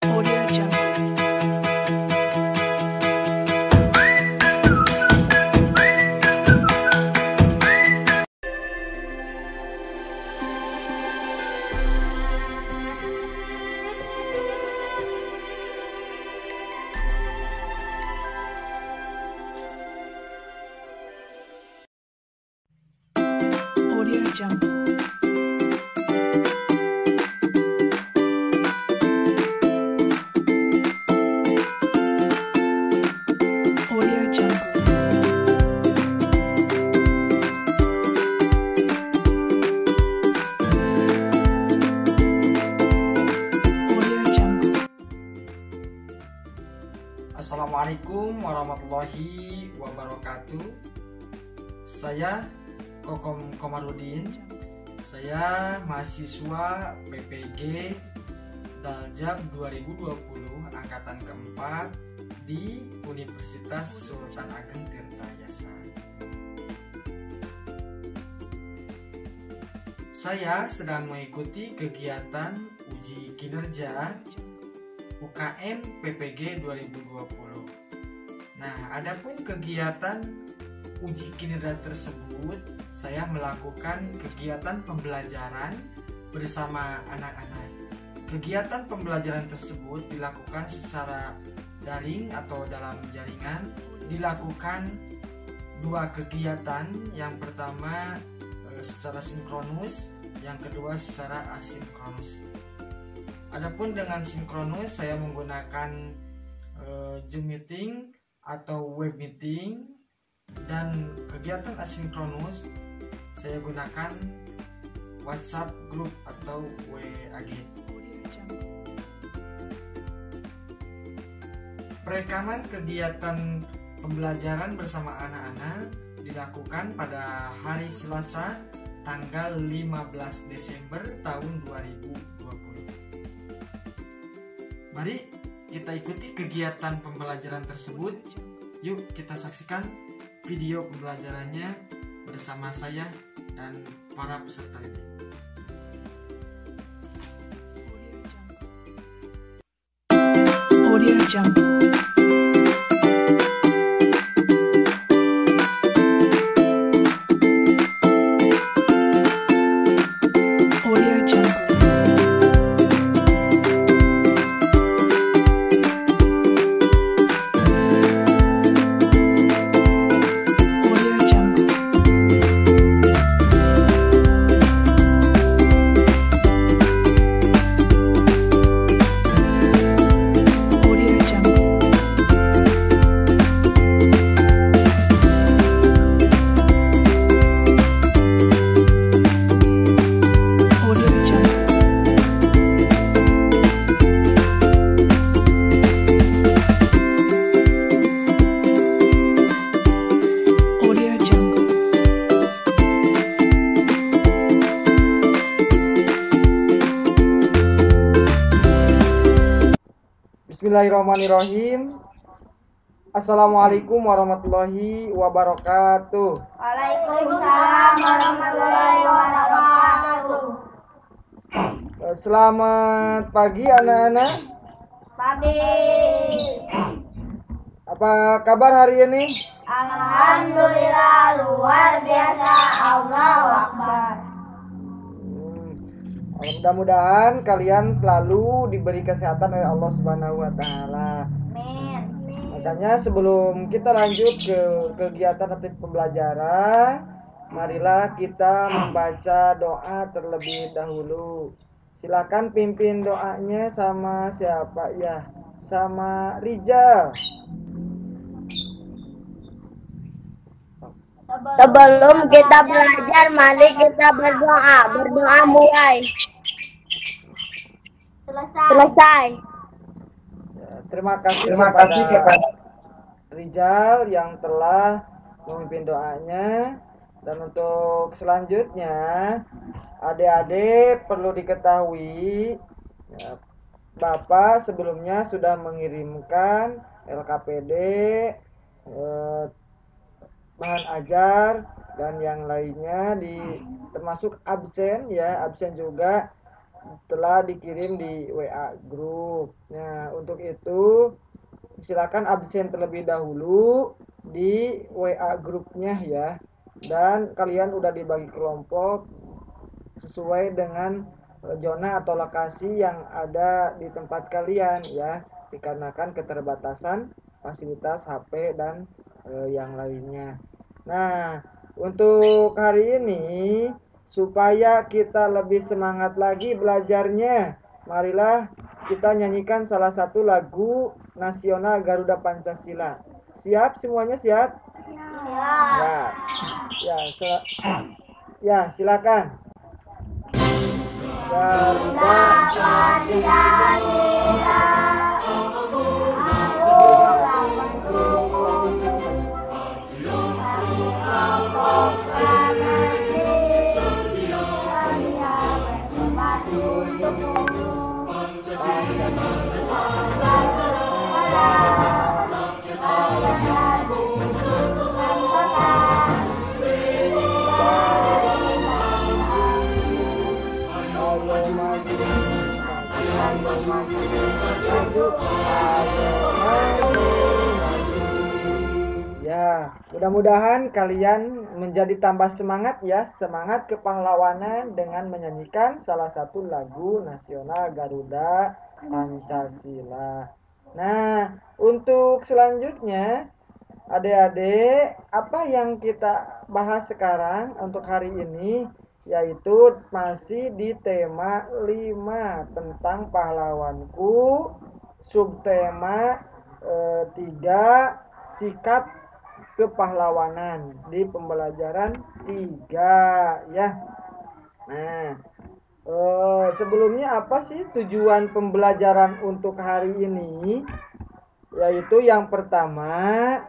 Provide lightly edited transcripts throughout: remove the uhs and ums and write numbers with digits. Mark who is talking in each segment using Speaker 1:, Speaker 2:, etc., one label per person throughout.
Speaker 1: Audio Jungle. Audio Jungle. Audio Jungle. Audio Jungle.
Speaker 2: Assalamualaikum warahmatullahi wabarakatuh. Saya Kokom Komarudin. Saya mahasiswa PPG Daljab 2020 angkatan keempat di Universitas Sultan Ageng Tirtayasa. Saya sedang mengikuti kegiatan uji kinerja UKM PPG 2020. Nah, adapun kegiatan uji kinerja tersebut, saya melakukan kegiatan pembelajaran bersama anak-anak. Kegiatan pembelajaran tersebut dilakukan secara daring atau dalam jaringan. Dilakukan dua kegiatan, yang pertama secara sinkronus, yang kedua secara asinkronus. Adapun dengan sinkronus, saya menggunakan Zoom meeting atau web meeting, dan kegiatan asinkronus saya gunakan WhatsApp group atau WAG. Perekaman kegiatan pembelajaran bersama anak-anak dilakukan pada hari Selasa tanggal 15 Desember tahun 2020. Mari kita ikuti kegiatan pembelajaran tersebut. Yuk kita saksikan video pembelajarannya bersama saya dan para peserta didik.
Speaker 1: Audio Jungle. Audio Jungle. Audio Jungle. Audio Jungle. Audio Jungle. Audio Jungle.
Speaker 2: Bismillahirrahmanirrahim. Assalamualaikum warahmatullahi wabarakatuh.
Speaker 3: Waalaikumsalam warahmatullahi wabarakatuh.
Speaker 2: Selamat pagi anak-anak.
Speaker 3: Pagi.
Speaker 2: Apa kabar hari ini?
Speaker 3: Alhamdulillah luar biasa. Allahu Akbar.
Speaker 2: Mudah-mudahan kalian selalu diberi kesehatan oleh Allah Subhanahu wa taala.
Speaker 3: Amin.
Speaker 2: Makanya sebelum kita lanjut ke kegiatan atau pembelajaran, marilah kita membaca doa terlebih dahulu. Silakan pimpin doanya sama siapa ya? Sama Rijal.
Speaker 3: Sebelum kita belajar, mari kita berdoa. Berdoa mulai. Selesai.
Speaker 2: Ya, terima kasih kepada Rijal yang telah memimpin doanya. Dan untuk selanjutnya, adik-adik perlu diketahui, ya, Bapak sebelumnya sudah mengirimkan LKPD, bahan ajar dan yang lainnya termasuk absen ya, absen juga telah dikirim di WA group. Nah,
Speaker 4: itu silakan absen terlebih dahulu di WA grupnya ya. Dan kalian udah dibagi kelompok sesuai dengan zona atau lokasi yang ada di tempat kalian ya, dikarenakan keterbatasan fasilitas HP dan yang lainnya. Nah, untuk hari ini supaya kita lebih semangat lagi belajarnya, marilah kita nyanyikan salah satu lagu nasional Garuda Pancasila. Siap semuanya, siap? Ya, silakan. Garuda Ya, mudah-mudahan kalian menjadi tambah semangat ya, semangat kepahlawanan dengan menyanyikan salah satu lagu nasional Garuda Pancasila. Nah, untuk selanjutnya, adik-adik, apa yang kita bahas sekarang untuk hari ini yaitu masih di tema 5 tentang pahlawanku, subtema 3 sikap kepahlawanan di pembelajaran 3 ya. Nah, sebelumnya apa sih tujuan pembelajaran untuk hari ini? Yaitu yang pertama,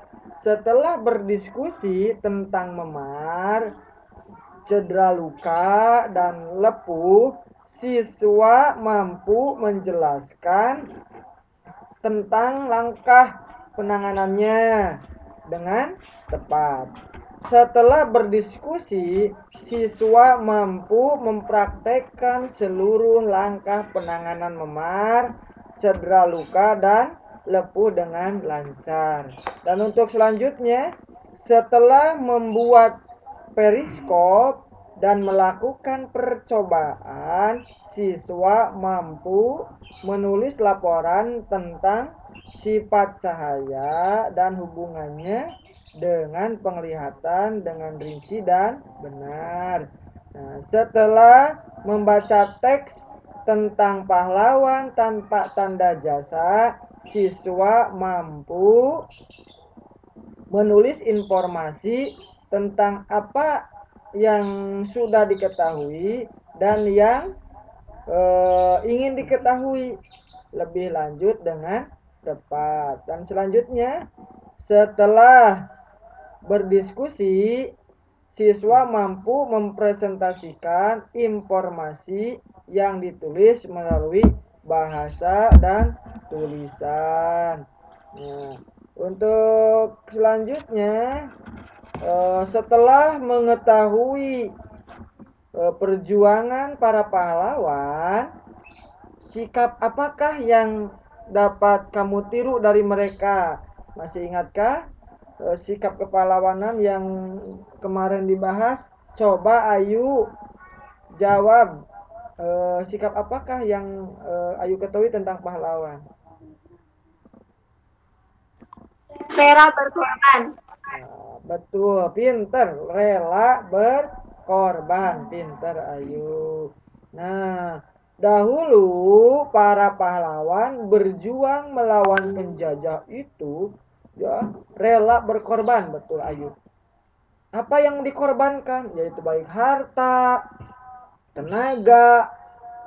Speaker 4: setelah berdiskusi tentang memar, cedera luka, dan lepuh, siswa mampu menjelaskan tentang langkah penanganannya dengan tepat. Setelah berdiskusi, siswa mampu mempraktekkan seluruh langkah penanganan memar, cedera luka, dan lepuh dengan lancar. Dan untuk selanjutnya, setelah membuat periskop dan melakukan percobaan, siswa mampu menulis laporan tentang sifat cahaya dan hubungannya dengan penglihatan dengan rinci dan benar. Nah, setelah membaca teks tentang pahlawan tanpa tanda jasa, siswa mampu menulis informasi tentang apa yang sudah diketahui dan yang ingin diketahui lebih lanjut dengan tepat. Dan selanjutnya, setelah berdiskusi, siswa mampu mempresentasikan informasi yang ditulis melalui bahasa dan tulisan. Nah, untuk selanjutnya, setelah mengetahui perjuangan para pahlawan, sikap apakah yang dapat kamu tiru dari mereka? Masih ingatkah sikap kepahlawanan yang kemarin dibahas? Coba Ayu jawab, sikap apakah yang Ayu ketahui tentang pahlawan?
Speaker 3: Rela berkorban.
Speaker 4: Nah, betul, pinter, rela berkorban, pinter Ayu. Nah, dahulu para pahlawan berjuang melawan penjajah itu ya rela berkorban, betul Ayu. Apa yang dikorbankan? Yaitu baik harta, tenaga,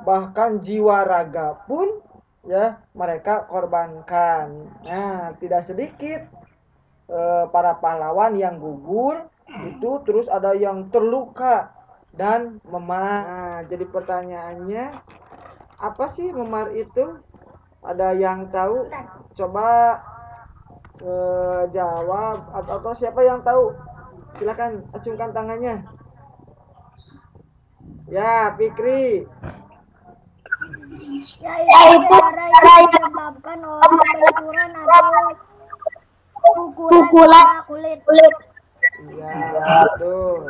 Speaker 4: bahkan jiwa raga pun ya mereka korbankan. Nah, tidak sedikit para pahlawan yang gugur itu, terus ada yang terluka dan memar. Nah, jadi pertanyaannya, apa sih memar itu? Ada yang tahu? Coba jawab, atau siapa yang tahu? Silakan acungkan tangannya. Ya, Fikri.
Speaker 3: Yaitu cara yang menyebabkan orang kulit.
Speaker 4: Iya, betul.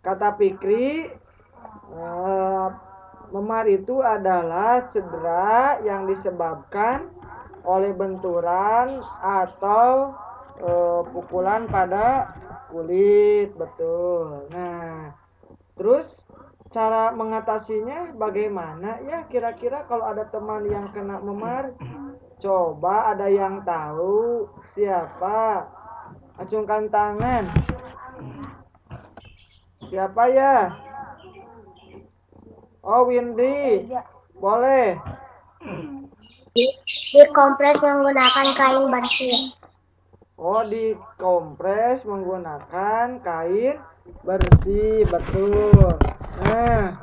Speaker 4: Kata Fikri, memar itu adalah cedera yang disebabkan oleh benturan atau pukulan pada kulit, betul. Nah, terus cara mengatasinya bagaimana ya kira-kira kalau ada teman yang kena memar? Coba ada yang tahu siapa? Acungkan tangan. Siapa ya? Oh, Windy. Boleh.
Speaker 3: Dikompres menggunakan kain bersih.
Speaker 4: Oh, dikompres menggunakan kain bersih, betul. Nah,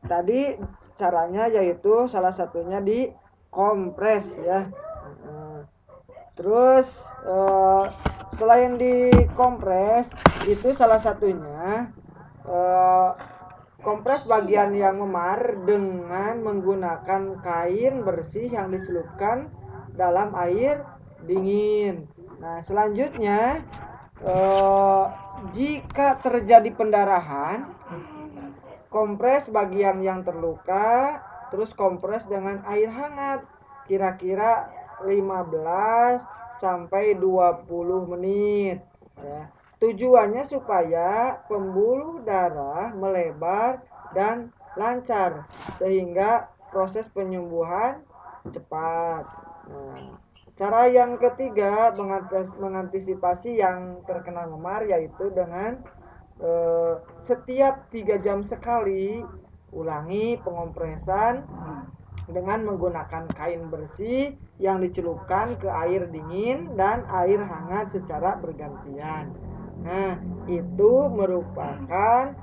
Speaker 4: tadi caranya yaitu salah satunya dikompres ya. Terus selain dikompres itu salah satunya kompres bagian yang memar dengan menggunakan kain bersih yang dicelupkan dalam air dingin. Nah, selanjutnya jika terjadi pendarahan, kompres bagian yang terluka, terus kompres dengan air hangat kira-kira 15 sampai 20 menit ya. Tujuannya supaya pembuluh darah melebar dan lancar sehingga proses penyembuhan cepat. Nah, cara yang ketiga mengantisipasi yang terkena memar yaitu dengan setiap 3 jam sekali ulangi pengompresan dengan menggunakan kain bersih yang dicelupkan ke air dingin dan air hangat secara bergantian. Nah, itu merupakan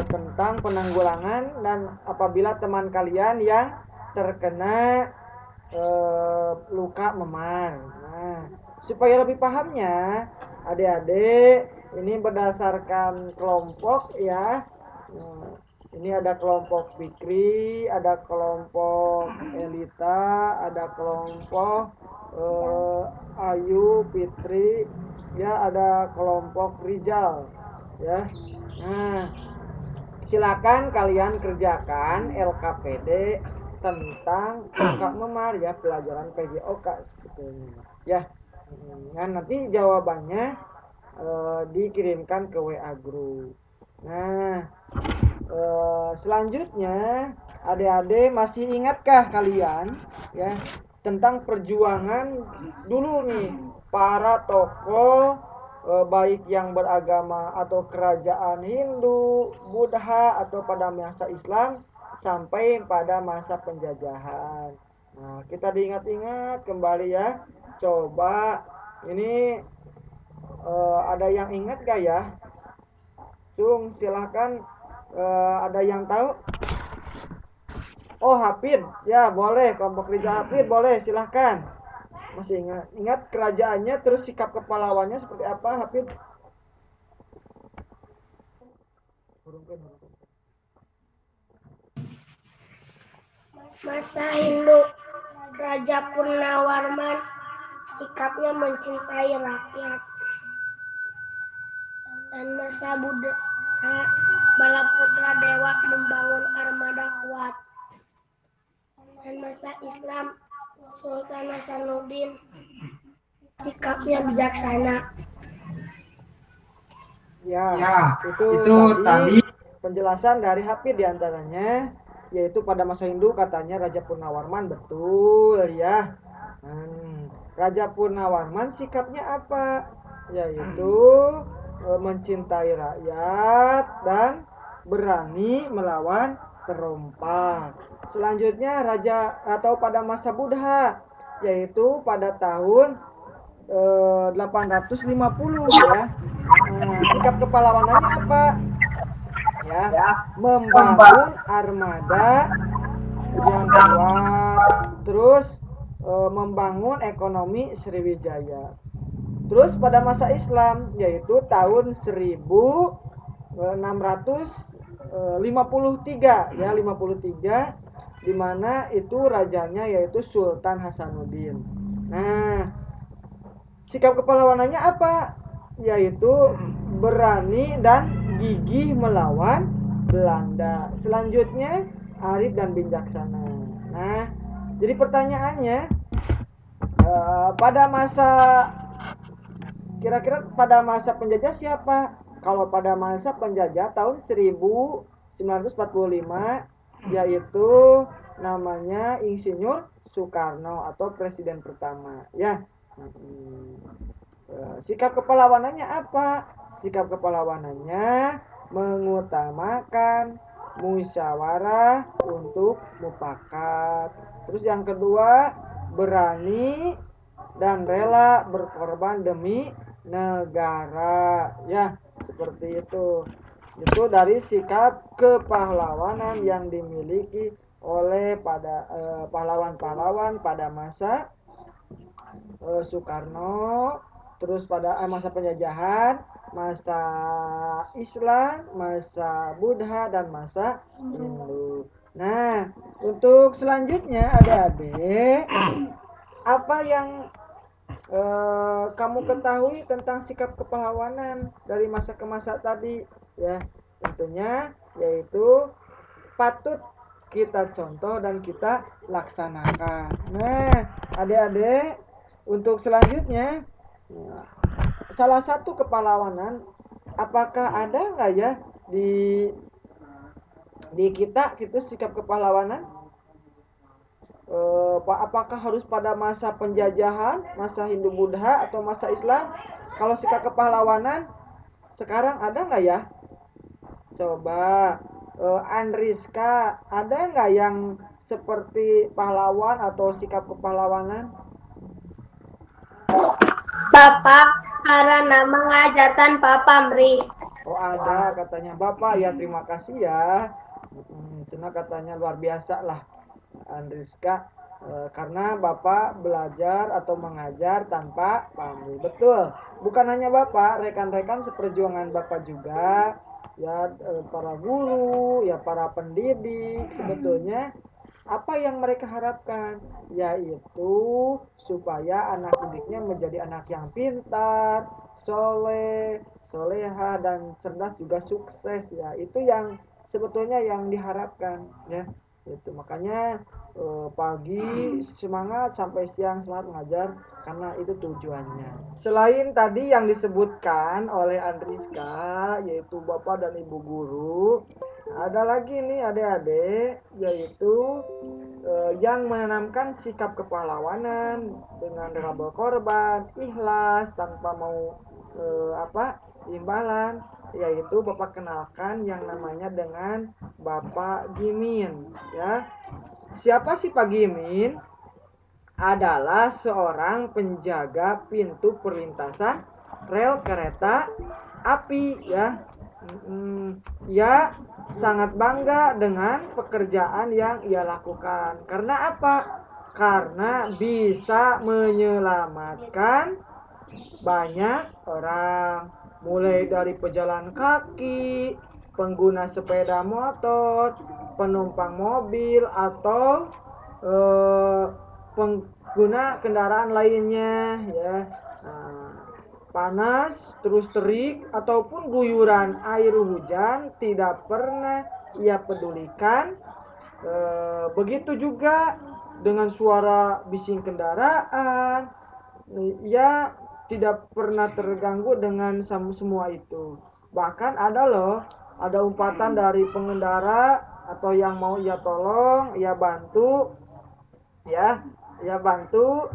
Speaker 4: tentang penanggulangan dan apabila teman kalian yang terkena luka memar. Nah, supaya lebih pahamnya, adik-adik ini berdasarkan kelompok ya. Ini ada kelompok Fikri, ada kelompok Elita, ada kelompok Ayu, Fitri, ya ada kelompok Rizal, ya. Nah, silakan kalian kerjakan LKPD tentang luka memar ya, pelajaran PJOK sebetulnya, ya. Nah, nanti jawabannya dikirimkan ke WA group. Nah, selanjutnya adik-adik masih ingatkah kalian ya tentang perjuangan dulu nih para tokoh baik yang beragama atau kerajaan Hindu, Buddha atau pada masa Islam sampai pada masa penjajahan. Nah, kita diingat-ingat kembali ya. Coba ini ada yang ingat gak ya? Cung, silahkan. Ada yang tahu? Oh, Hafid, ya boleh. Kelompok Rizal Hafid boleh, silahkan. Masih ingat kerajaannya, terus sikap kepahlawannya seperti apa, Hafid?
Speaker 3: Masa Hindu, Raja Purnawarman sikapnya mencintai rakyat. Dan masa Buddha, Balaputra Dewa membangun armada kuat. Dan masa Islam, Sultan Hasanuddin sikapnya bijaksana.
Speaker 4: Ya, itu tadi penjelasan dari Hafid diantaranya, yaitu pada masa Hindu katanya Raja Purnawarman, betul ya. Raja Purnawarman sikapnya apa? Yaitu mencintai rakyat dan berani melawan perompak. Selanjutnya raja atau pada masa Buddha, yaitu pada tahun 850 ya. Sikap kepahlawanannya apa? Ya, membangun armada yang kuat, terus membangun ekonomi Sriwijaya. Terus pada masa Islam yaitu tahun 1653 ya, 53 di mana itu rajanya yaitu Sultan Hasanuddin. Nah, sikap kepahlawanannya apa? Yaitu berani dan gigih melawan Belanda. Selanjutnya arif dan bijaksana. Nah, jadi pertanyaannya, pada masa kira-kira pada masa penjajah siapa? Kalau pada masa penjajah tahun 1945, yaitu namanya Insinyur Soekarno atau presiden pertama ya. Sikap kepahlawanannya apa? Sikap kepahlawanannya mengutamakan musyawarah untuk mufakat. Terus yang kedua, berani dan rela berkorban demi negara ya, seperti itu. Itu dari sikap kepahlawanan yang dimiliki oleh pahlawan-pahlawan pada masa Soekarno, terus pada masa penjajahan, masa Islam, masa Buddha, dan masa Hindu. Nah, untuk selanjutnya adik-adik, apa yang kamu ketahui tentang sikap kepahlawanan dari masa ke masa tadi ya? Tentunya yaitu patut kita contoh dan kita laksanakan. Nah, adik-adik, untuk selanjutnya, salah satu kepahlawanan, apakah ada nggak ya di kita gitu sikap kepahlawanan? Apakah harus pada masa penjajahan, masa Hindu Buddha, atau masa Islam? Kalau sikap kepahlawanan sekarang ada nggak ya? Coba Andriska, ada nggak yang seperti pahlawan atau sikap kepahlawanan?
Speaker 3: Bapak karena mengajarkan Papa Mri.
Speaker 4: Oh ada katanya Bapak ya, terima kasih ya. Cina katanya luar biasa lah Andriska, karena Bapak belajar atau mengajar tanpa pamrih. Betul, bukan hanya Bapak, rekan-rekan seperjuangan Bapak juga ya, para guru ya, para pendidik, sebetulnya apa yang mereka harapkan yaitu supaya anak didiknya menjadi anak yang pintar, soleh, soleha, dan cerdas juga sukses ya. Itu yang sebetulnya yang diharapkan ya. Itu makanya pagi semangat sampai siang semangat mengajar, karena itu tujuannya. Selain tadi yang disebutkan oleh Andriska yaitu Bapak dan Ibu guru, ada lagi nih adik-adik, yaitu yang menanamkan sikap kepahlawanan dengan rela berkorban, ikhlas tanpa mau imbalan, yaitu Bapak kenalkan yang namanya dengan Bapak Gimin ya. Siapa sih Pak Gimin? Adalah seorang penjaga pintu perlintasan rel kereta api ya. Ia sangat bangga dengan pekerjaan yang ia lakukan. Karena apa? Karena bisa menyelamatkan banyak orang, mulai dari pejalan kaki, pengguna sepeda motor, penumpang mobil, atau pengguna kendaraan lainnya ya. Panas, terus terik, ataupun guyuran air hujan tidak pernah ia pedulikan. Begitu juga dengan suara bising kendaraan, ia tidak pernah terganggu dengan semua itu. Bahkan ada umpatan dari pengendara atau yang mau ia tolong, ia bantu ya, ia bantu.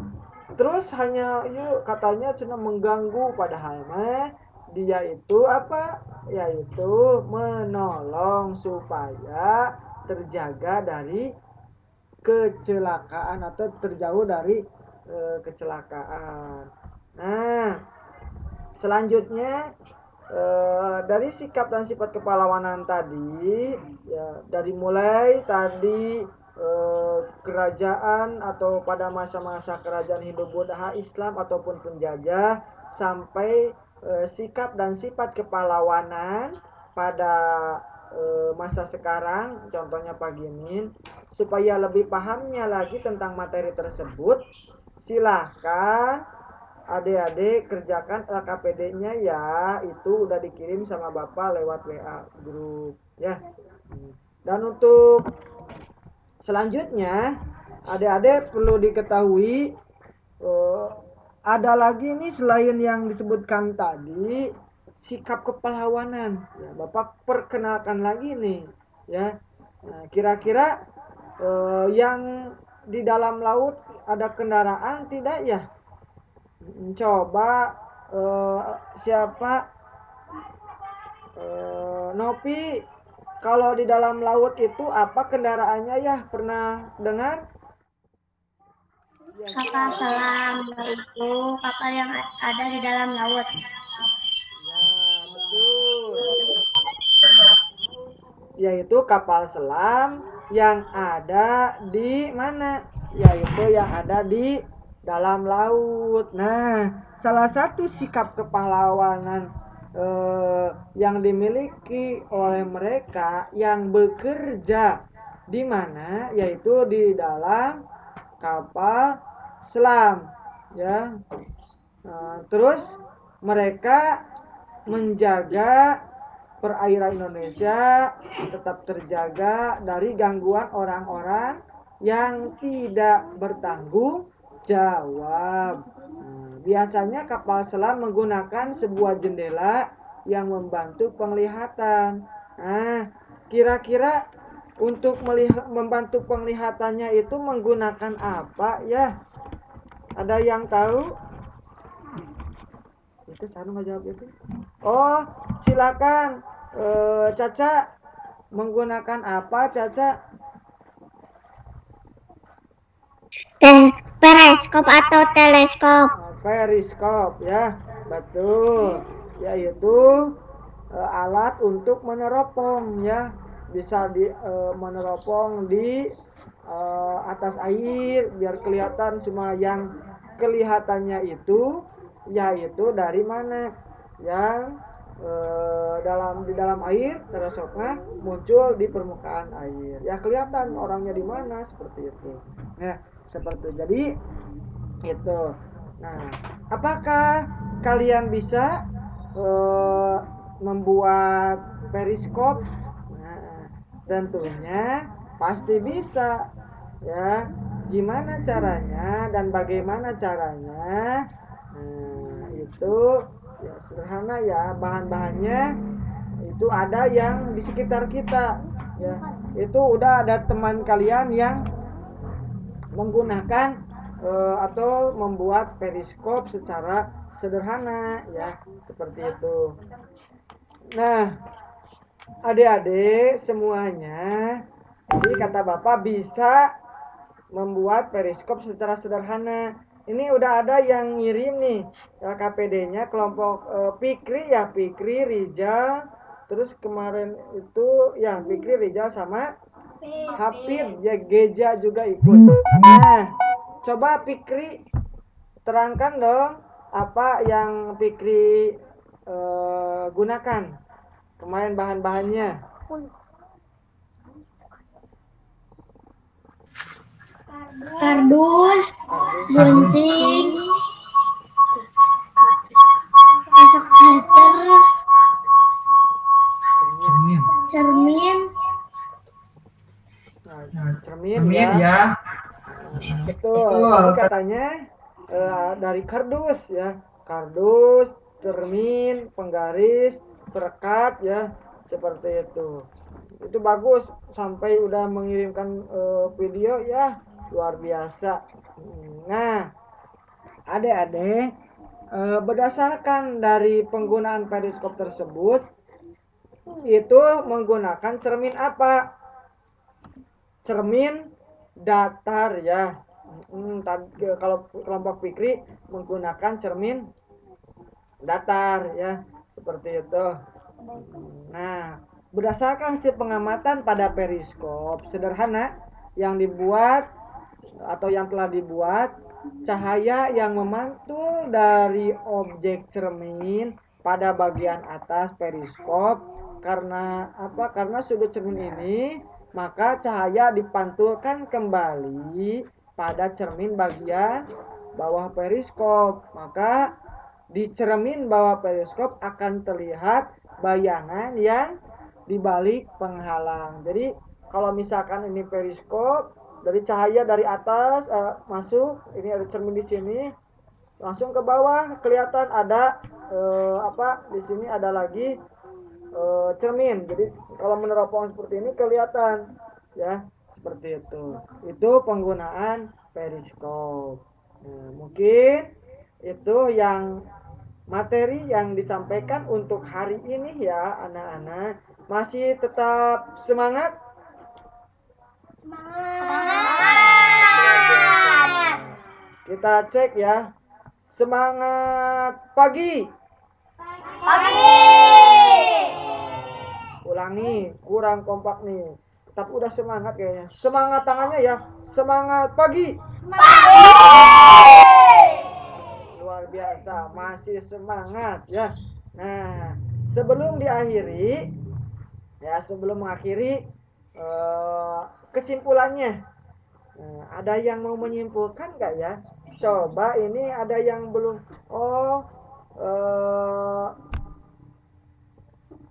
Speaker 4: Terus hanya katanya cuma mengganggu, padahal dia itu apa? Yaitu menolong supaya terjaga dari kecelakaan atau terjauh dari kecelakaan. Nah, selanjutnya dari sikap dan sifat kepahlawanan tadi ya, dari mulai tadi kerajaan atau pada masa-masa kerajaan Hindu Buddha Islam ataupun penjajah, sampai sikap dan sifat kepahlawanan pada masa sekarang, contohnya Pak Gimin, supaya lebih pahamnya lagi tentang materi tersebut, silahkan adik-adik kerjakan LKPD-nya ya, itu udah dikirim sama Bapak lewat WA grup ya. Dan untuk selanjutnya adik-adik perlu diketahui ada lagi nih selain yang disebutkan tadi, sikap kepahlawanan ya. Bapak perkenalkan lagi nih ya. Nah, kira-kira yang di dalam laut ada kendaraan tidak ya? Coba siapa Nopi, kalau di dalam laut itu apa kendaraannya ya? Pernah dengar?
Speaker 3: Kapal selam itu kapal yang ada di dalam laut.
Speaker 4: Ya, betul. Yaitu kapal selam yang ada di mana? Yaitu yang ada di dalam laut. Nah, salah satu sikap kepahlawanan yang dimiliki oleh mereka yang bekerja di mana? Yaitu di dalam kapal selam, ya. Terus mereka menjaga perairan Indonesia tetap terjaga dari gangguan orang-orang yang tidak bertanggung jawab. Biasanya kapal selam menggunakan sebuah jendela yang membantu penglihatan. Nah, kira-kira untuk membantu penglihatannya itu menggunakan apa ya? Ada yang tahu? Itu Sanu nggak jawab itu. Oh, silakan. Caca, menggunakan apa Caca?
Speaker 3: Periskop atau teleskop.
Speaker 4: Periskop ya, betul. Yaitu alat untuk meneropong ya, bisa meneropong di atas air biar kelihatan semua yang kelihatannya itu yaitu dari mana yang di dalam air teleskopnya muncul di permukaan air ya, kelihatan orangnya di mana seperti itu ya, seperti itu. Jadi itu. Nah, apakah kalian bisa membuat periskop? Nah, tentunya pasti bisa ya. Gimana caranya dan bagaimana caranya? Nah, itu ya sederhana ya, bahan-bahannya itu ada yang di sekitar kita ya. Itu udah ada teman kalian yang menggunakan atau membuat periskop secara sederhana ya, seperti itu. Nah, adik-adik semuanya, jadi kata Bapak bisa membuat periskop secara sederhana. Ini udah ada yang ngirim nih LKPD-nya kelompok Fikri ya, Fikri, Rijal, terus kemarin itu ya Fikri, Rijal sama Hafid ya, Geja juga ikut. Nah, coba Fikri terangkan dong apa yang Fikri gunakan kemarin bahan-bahannya.
Speaker 3: Kardus, gunting, masuk meter, cermin,
Speaker 4: cermin ya. Betul. Jadi katanya dari kardus ya, kardus, cermin, penggaris, perekat ya, seperti itu. Itu bagus sampai udah mengirimkan video ya, luar biasa. Nah, adik-adik berdasarkan dari penggunaan periskop tersebut itu menggunakan cermin apa? Cermin datar ya. Kalau kelompok Fikri menggunakan cermin datar ya, seperti itu. Nah, berdasarkan hasil pengamatan pada periskop sederhana yang dibuat atau yang telah dibuat, cahaya yang memantul dari objek cermin pada bagian atas periskop karena apa? Karena sudut cermin ini, maka cahaya dipantulkan kembali pada cermin bagian bawah periskop. Maka di cermin bawah periskop akan terlihat bayangan yang di balik penghalang. Jadi kalau misalkan ini periskop, dari cahaya dari atas masuk, ini ada cermin di sini, langsung ke bawah kelihatan ada di sini ada lagi cermin. Jadi kalau meneropong seperti ini kelihatan ya, seperti itu. Itu penggunaan periskop. Nah, mungkin itu yang materi yang disampaikan untuk hari ini ya anak-anak. Masih tetap semangat? Kita cek ya. Semangat pagi. Ulangi, kurang kompak nih. Tapi udah semangat kayaknya. Semangat tangannya ya. Semangat pagi. Luar biasa, masih semangat ya. Nah, sebelum mengakhiri kesimpulannya, ada yang mau menyimpulkan nggak ya? Coba ini ada yang belum.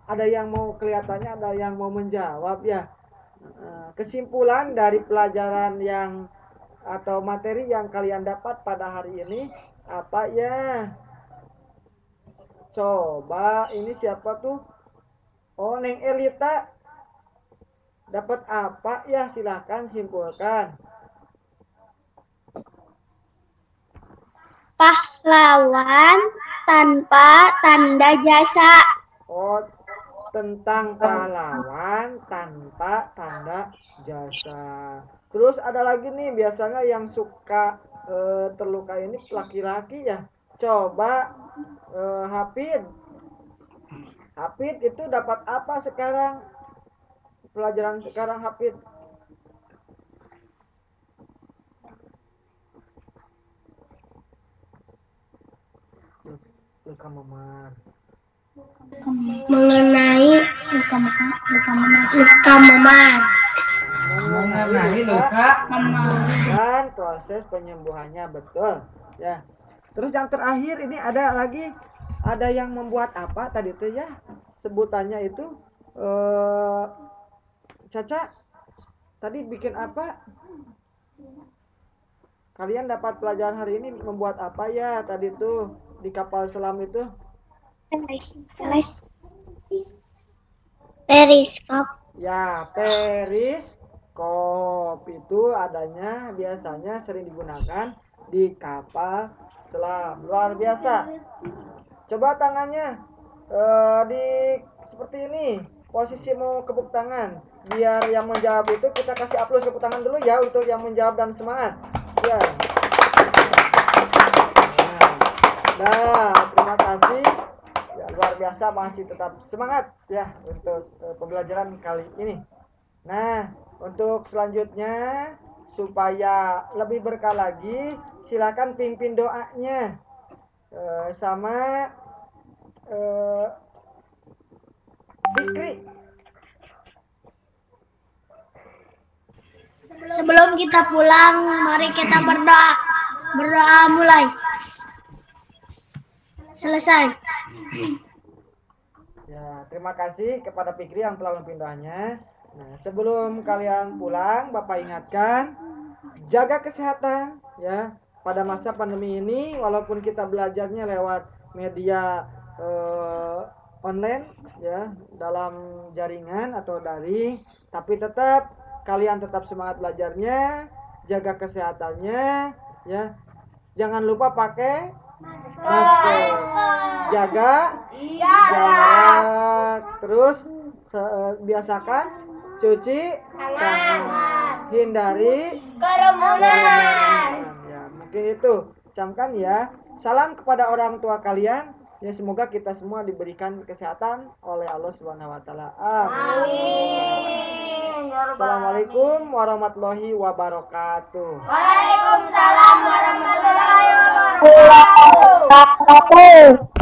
Speaker 4: Ada yang mau kelihatannya, ada yang mau menjawab ya. Kesimpulan dari pelajaran yang atau materi yang kalian dapat pada hari ini apa ya? Coba ini siapa tuh? Oh, Neng Elita. Dapat apa ya? Silahkan simpulkan.
Speaker 3: Pahlawan tanpa tanda jasa.
Speaker 4: Oh, tentang pahlawan tanpa tanda jasa. Terus ada lagi nih, biasanya yang suka terluka ini laki-laki ya. Coba Hafid itu dapat apa sekarang? Pelajaran sekarang Hafid. Luka memar.
Speaker 3: Mengenai luka memar.
Speaker 2: Mengenai luka
Speaker 4: Dan proses penyembuhannya, betul ya. Terus yang terakhir ini ada yang membuat apa tadi tuh ya, sebutannya itu Caca tadi bikin apa? Kalian dapat pelajaran hari ini membuat apa ya tadi tuh di kapal selam itu?
Speaker 3: Periskop.
Speaker 4: Ya, periskop itu adanya biasanya sering digunakan di kapal selam. Luar biasa. Coba tangannya seperti ini. Posisi mau tepuk tangan. Biar yang menjawab itu kita kasih aplaus tepuk tangan dulu ya untuk yang menjawab dan semangat. Ya. Nah, terima kasih. Ya, luar biasa, masih tetap semangat ya untuk pembelajaran kali ini. Nah, untuk selanjutnya supaya lebih berkah lagi, silakan pimpin doanya sama Fikri.
Speaker 3: Sebelum kita pulang, mari kita berdoa. Berdoa mulai. Selesai.
Speaker 4: Ya, terima kasih kepada Fikri yang telah mempindahnya. Nah, sebelum kalian pulang, Bapak ingatkan, jaga kesehatan ya. Pada masa pandemi ini, walaupun kita belajarnya lewat media online ya, dalam jaringan atau daring, tapi tetap kalian tetap semangat belajarnya, jaga kesehatannya ya. Jangan lupa pakai masker, jaga jarak, terus biasakan cuci tangan, hindari kerumunan. Ya, mungkin itu camkan ya. Salam kepada orang tua kalian. Ya, semoga kita semua diberikan kesehatan oleh Allah Subhanahu wa taala. Amin. Assalamualaikum warahmatullahi wabarakatuh.
Speaker 3: Waalaikumsalam warahmatullahi wabarakatuh.